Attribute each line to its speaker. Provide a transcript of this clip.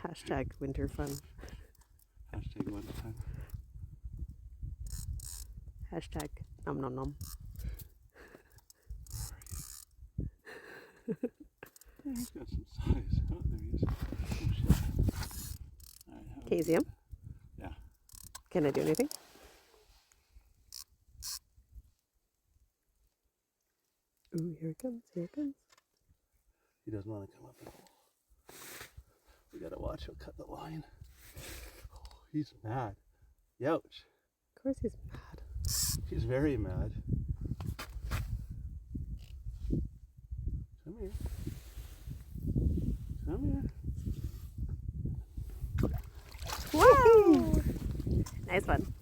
Speaker 1: Hashtag winter fun.
Speaker 2: Hashtag winter fun.
Speaker 1: Hashtag nom nom nom.
Speaker 2: Yeah, he's got some size. Oh, there he is. Oh, shit. All right,
Speaker 1: Can you see him?
Speaker 2: Yeah.
Speaker 1: Can I do anything? Ooh, here it comes, here it comes.
Speaker 2: He doesn't want to come up at all. We gotta watch him cut the line. Oh, he's mad. Youch.
Speaker 1: Of course he's mad.
Speaker 2: He's very mad. Come here. Come here.
Speaker 1: Wow! Nice one.